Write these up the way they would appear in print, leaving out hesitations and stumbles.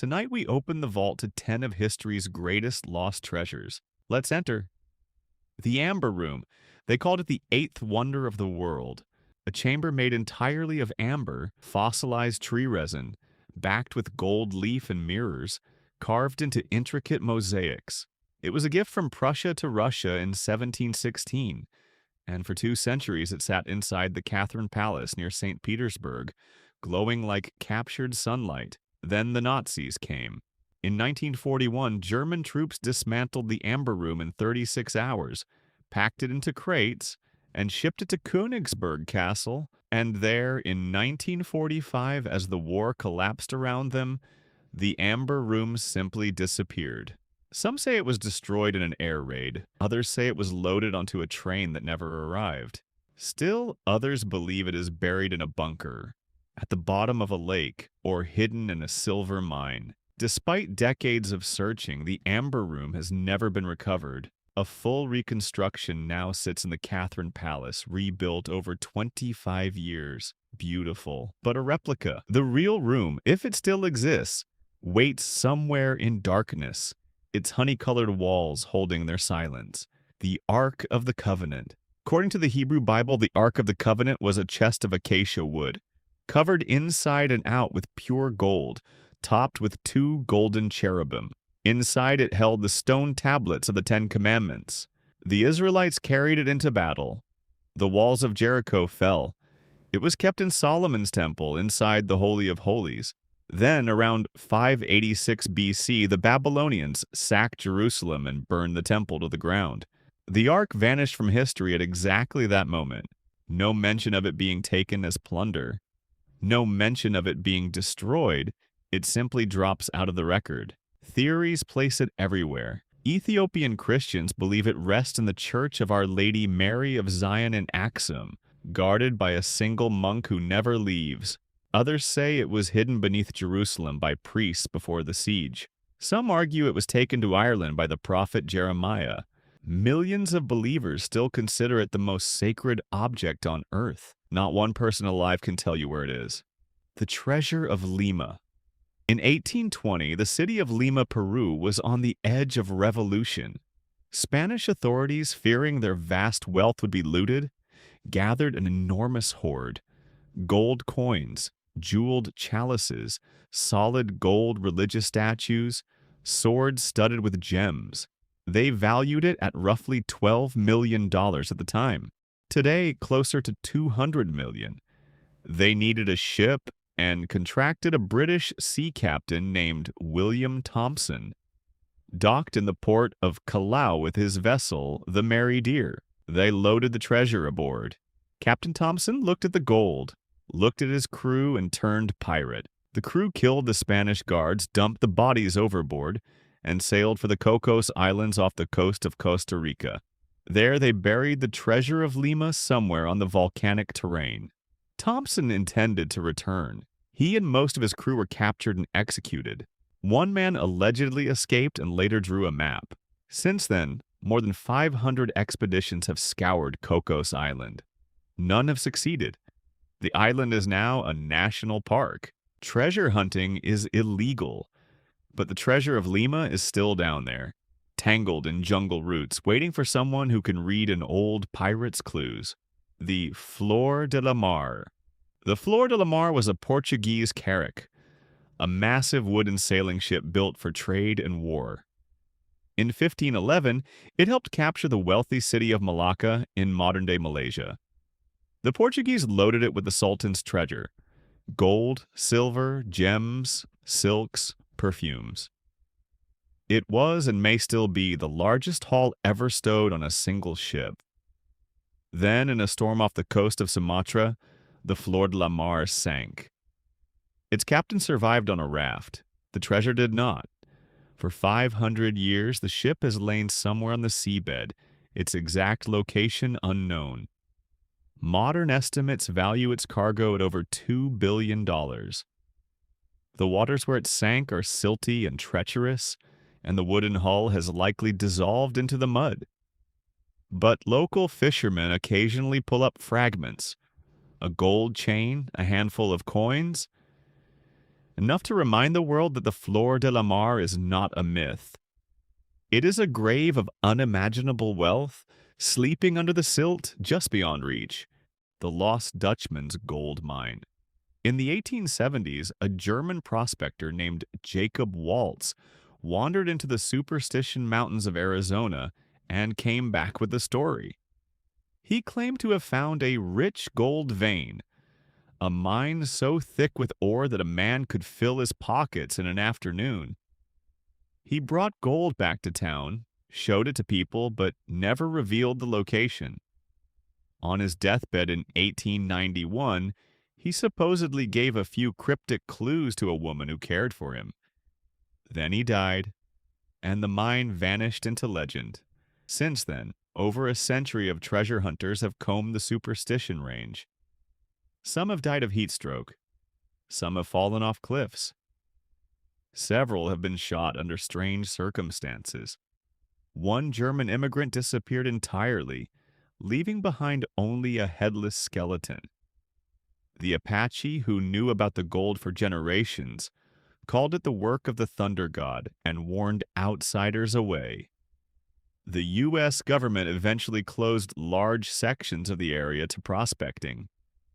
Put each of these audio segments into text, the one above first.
Tonight we open the vault to 10 of history's greatest lost treasures. Let's enter. The Amber Room. They called it the eighth wonder of the world. A chamber made entirely of amber, fossilized tree resin, backed with gold leaf and mirrors, carved into intricate mosaics. It was a gift from Prussia to Russia in 1716, and for 2 centuries it sat inside the Catherine Palace near St. Petersburg, glowing like captured sunlight. Then the Nazis came. In 1941, German troops dismantled the Amber Room in 36 hours, packed it into crates, and shipped it to Königsberg Castle. And there, in 1945, as the war collapsed around them, the Amber Room simply disappeared. Some say it was destroyed in an air raid. Others say it was loaded onto a train that never arrived. Still, others believe it is buried in a bunker, at the bottom of a lake, or hidden in a silver mine. Despite decades of searching, the Amber Room has never been recovered. A full reconstruction now sits in the Catherine Palace, rebuilt over 25 years. Beautiful. But a replica, the real room, if it still exists, waits somewhere in darkness, its honey-colored walls holding their silence. The Ark of the Covenant. According to the Hebrew Bible, the Ark of the Covenant was a chest of acacia wood, covered inside and out with pure gold, topped with 2 golden cherubim. Inside it held the stone tablets of the 10 Commandments. The Israelites carried it into battle. The walls of Jericho fell. It was kept in Solomon's temple inside the Holy of Holies. Then, around 586 BC, the Babylonians sacked Jerusalem and burned the temple to the ground. The Ark vanished from history at exactly that moment. No mention of it being taken as plunder. No mention of it being destroyed. It simply drops out of the record. Theories place it everywhere. Ethiopian Christians believe it rests in the Church of Our Lady Mary of Zion in Axum, guarded by a single monk who never leaves. Others say it was hidden beneath Jerusalem by priests before the siege. Some argue it was taken to Ireland by the prophet Jeremiah. Millions of believers still consider it the most sacred object on earth. Not one person alive can tell you where it is. The Treasure of Lima. In 1820, the city of Lima, Peru, was on the edge of revolution. Spanish authorities, fearing their vast wealth would be looted, gathered an enormous hoard. Gold coins, jeweled chalices, solid gold religious statues, swords studded with gems. They valued it at roughly $12 million at the time. Today, closer to $200 million. They needed a ship and contracted a British sea captain named William Thompson. Docked in the port of Callao with his vessel, the Mary Dear. They loaded the treasure aboard. Captain Thompson looked at the gold, looked at his crew, and turned pirate. The crew killed the Spanish guards, dumped the bodies overboard, and sailed for the Cocos Islands off the coast of Costa Rica. There they buried the Treasure of Lima somewhere on the volcanic terrain. Thompson intended to return. He and most of his crew were captured and executed. One man allegedly escaped and later drew a map. Since then, more than 500 expeditions have scoured Cocos Island. None have succeeded. The island is now a national park. Treasure hunting is illegal, but the Treasure of Lima is still down there, tangled in jungle roots, waiting for someone who can read an old pirate's clues. The Flor de la Mar. The Flor de la Mar was a Portuguese carrack, a massive wooden sailing ship built for trade and war. In 1511, it helped capture the wealthy city of Malacca in modern-day Malaysia. The Portuguese loaded it with the Sultan's treasure: gold, silver, gems, silks, perfumes. It was and may still be the largest haul ever stowed on a single ship. Then, in a storm off the coast of Sumatra, the Flor de la Mar sank. Its captain survived on a raft. The treasure did not. For 500 years, the ship has lain somewhere on the seabed, its exact location unknown. Modern estimates value its cargo at over $2 billion. The waters where it sank are silty and treacherous, and the wooden hull has likely dissolved into the mud. But local fishermen occasionally pull up fragments: a gold chain, a handful of coins. enough to remind the world that the Flor de la Mar is not a myth. It is a grave of unimaginable wealth, sleeping under the silt just beyond reach, the lost Dutchman's gold mine. In the 1870s, a German prospector named Jacob Waltz wandered into the Superstition Mountains of Arizona and came back with the story. He claimed to have found a rich gold vein, a mine so thick with ore that a man could fill his pockets in an afternoon. He brought gold back to town, showed it to people, but never revealed the location. On his deathbed in 1891, he supposedly gave a few cryptic clues to a woman who cared for him. Then he died, and the mine vanished into legend. Since then, over a century of treasure hunters have combed the Superstition Range. Some have died of heat stroke. Some have fallen off cliffs. Several have been shot under strange circumstances. One German immigrant disappeared entirely, leaving behind only a headless skeleton. The Apache, who knew about the gold for generations, called it the work of the thunder god and warned outsiders away. The U.S. government eventually closed large sections of the area to prospecting.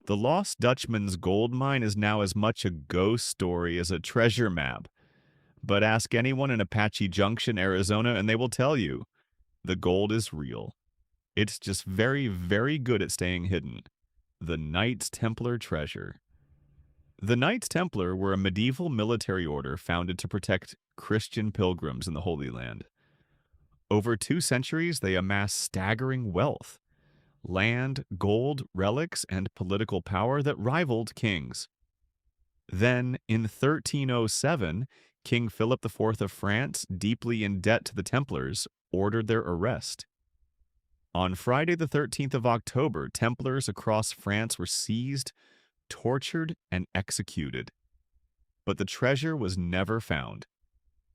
The Lost Dutchman's gold mine is now as much a ghost story as a treasure map. But ask anyone in Apache Junction, Arizona, and they will tell you the gold is real. It's just very, very good at staying hidden. The Knights Templar treasure. The Knights Templar were a medieval military order founded to protect Christian pilgrims in the Holy Land. Over 2 centuries, they amassed staggering wealth, land, gold, relics, and political power that rivaled kings. Then, in 1307, King Philip IV of France, deeply in debt to the Templars, ordered their arrest. On Friday the 13th of October, Templars across France were seized, tortured, and executed. But the treasure was never found.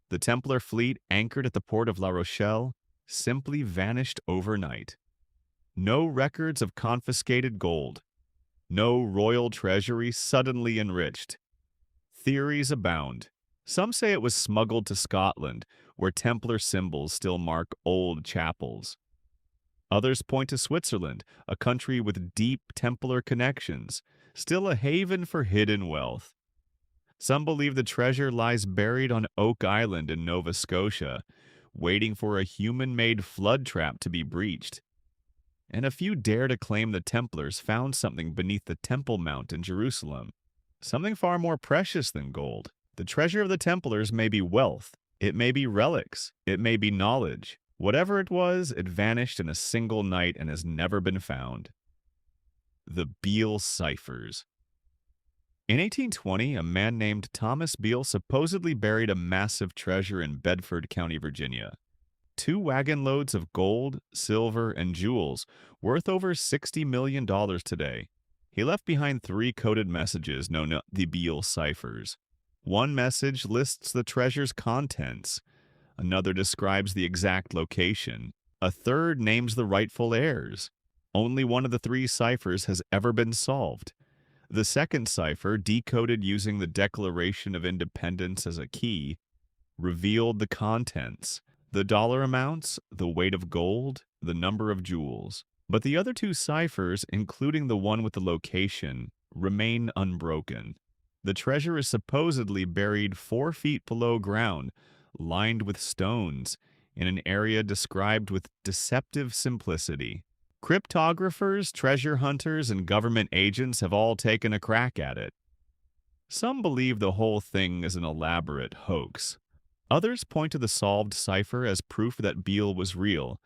The Templar fleet anchored at the port of La Rochelle simply vanished overnight. No records of confiscated gold. No royal treasury suddenly enriched. Theories abound. Some say it was smuggled to Scotland, where Templar symbols still mark old chapels. Others point to Switzerland, a country with deep Templar connections, still a haven for hidden wealth. Some believe the treasure lies buried on Oak Island in Nova Scotia, waiting for a human-made flood trap to be breached. And a few dare to claim the Templars found something beneath the Temple Mount in Jerusalem, something far more precious than gold. The treasure of the Templars may be wealth, it may be relics, it may be knowledge. Whatever it was, it vanished in a single night and has never been found. The Beale Ciphers. In 1820, a man named Thomas Beale supposedly buried a massive treasure in Bedford County, Virginia. 2 wagon loads of gold, silver, and jewels, worth over $60 million today. He left behind 3 coded messages known as the Beale Ciphers. One message lists the treasure's contents. Another describes the exact location. A third names the rightful heirs. Only one of the 3 ciphers has ever been solved. The second cipher, decoded using the Declaration of Independence as a key, revealed the contents, the dollar amounts, the weight of gold, the number of jewels. But the other 2 ciphers, including the one with the location, remain unbroken. The treasure is supposedly buried 4 feet below ground, lined with stones, in an area described with deceptive simplicity. Cryptographers, treasure hunters, and government agents have all taken a crack at it. Some believe the whole thing is an elaborate hoax. Others point to the solved cipher as proof that Beale was real,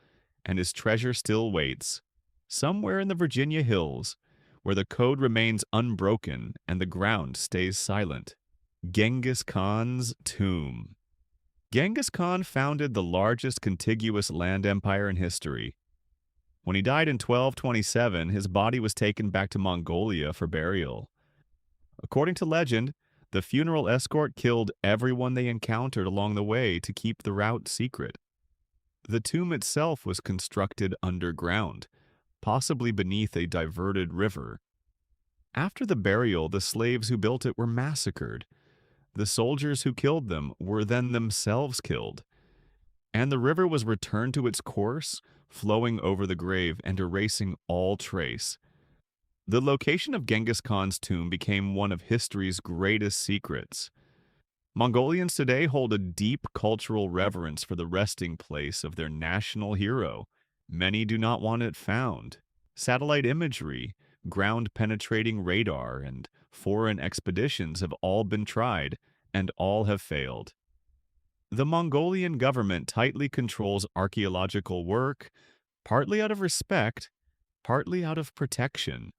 and his treasure still waits, somewhere in the Virginia hills, where the code remains unbroken and the ground stays silent. Genghis Khan's tomb. Genghis Khan founded the largest contiguous land empire in history. When he died in 1227, his body was taken back to Mongolia for burial. According to legend, the funeral escort killed everyone they encountered along the way to keep the route secret. The tomb itself was constructed underground, possibly beneath a diverted river. After the burial, the slaves who built it were massacred. The soldiers who killed them were then themselves killed, and the river was returned to its course, flowing over the grave and erasing all trace. The location of Genghis Khan's tomb became one of history's greatest secrets. Mongolians today hold a deep cultural reverence for the resting place of their national hero. Many do not want it found. Satellite imagery, ground-penetrating radar, and foreign expeditions have all been tried, and all have failed. The Mongolian government tightly controls archaeological work, partly out of respect, partly out of protection.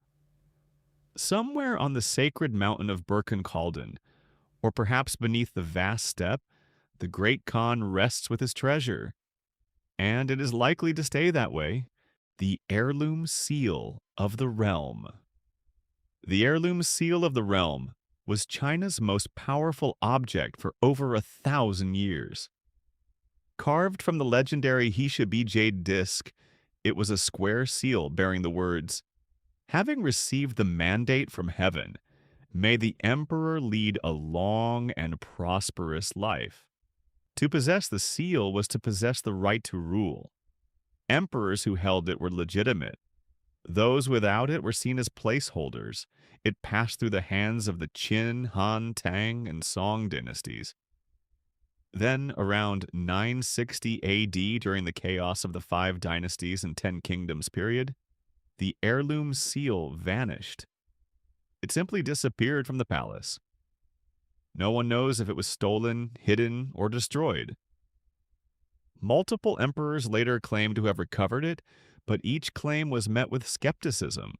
Somewhere on the sacred mountain of Burkhan-Khaldun, or perhaps beneath the vast steppe, the great Khan rests with his treasure. And it is likely to stay that way, the heirloom seal of the realm. The heirloom seal of the realm was China's most powerful object for over 1,000 years. Carved from the legendary Hishabi jade disc, it was a square seal bearing the words, "Having received the mandate from heaven, may the emperor lead a long and prosperous life." To possess the seal was to possess the right to rule. Emperors who held it were legitimate. Those without it were seen as placeholders. It passed through the hands of the Qin, Han, Tang, and Song dynasties. Then, around 960 AD, during the chaos of the Five Dynasties and Ten Kingdoms period, the heirloom seal vanished. It simply disappeared from the palace. No one knows if it was stolen, hidden, or destroyed. Multiple emperors later claimed to have recovered it, but each claim was met with skepticism.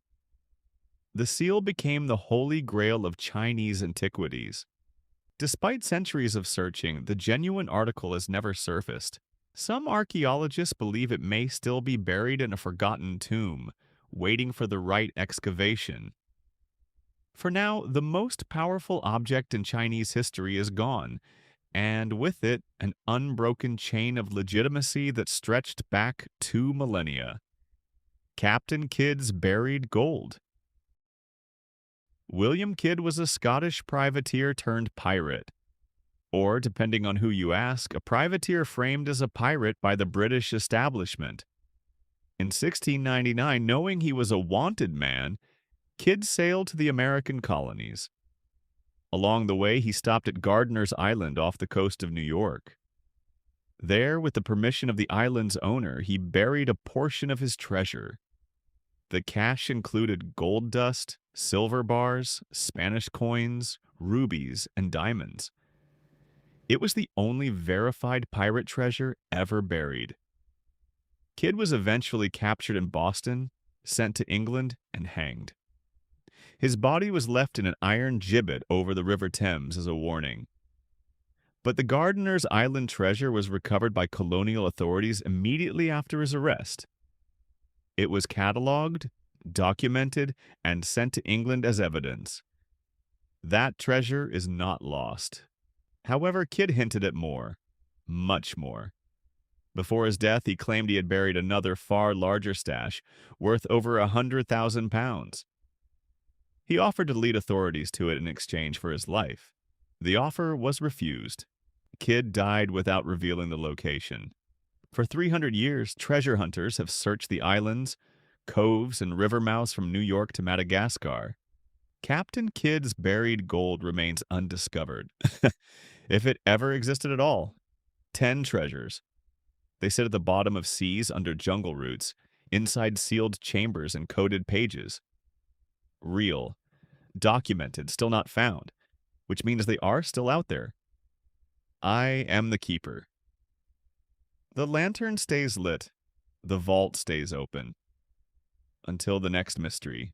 The seal became the holy grail of Chinese antiquities. Despite centuries of searching, the genuine article has never surfaced. Some archaeologists believe it may still be buried in a forgotten tomb, waiting for the right excavation. For now, the most powerful object in Chinese history is gone, and with it, an unbroken chain of legitimacy that stretched back 2 millennia. Captain Kidd's buried gold. William Kidd was a Scottish privateer turned pirate. Or, depending on who you ask, a privateer framed as a pirate by the British establishment. In 1699, knowing he was a wanted man, Kidd sailed to the American colonies. Along the way, he stopped at Gardiner's Island off the coast of New York. There, with the permission of the island's owner, he buried a portion of his treasure. The cache included gold dust, silver bars, Spanish coins, rubies, and diamonds. It was the only verified pirate treasure ever buried. Kidd was eventually captured in Boston, sent to England, and hanged. His body was left in an iron gibbet over the River Thames as a warning. But the Gardiner's Island treasure was recovered by colonial authorities immediately after his arrest. It was catalogued, documented, and sent to England as evidence. That treasure is not lost. However, Kidd hinted at more, much more. Before his death, he claimed he had buried another far larger stash, worth over 100,000 pounds. He offered to lead authorities to it in exchange for his life. The offer was refused. Kidd died without revealing the location. For 300 years, treasure hunters have searched the islands, coves, and river mouths from New York to Madagascar. Captain Kidd's buried gold remains undiscovered. If it ever existed at all. 10 treasures. They sit at the bottom of seas under jungle roots, inside sealed chambers and coded pages. Real. Documented, still not found, which means they are still out there. I am the keeper. The lantern stays lit. The vault stays open. Until the next mystery.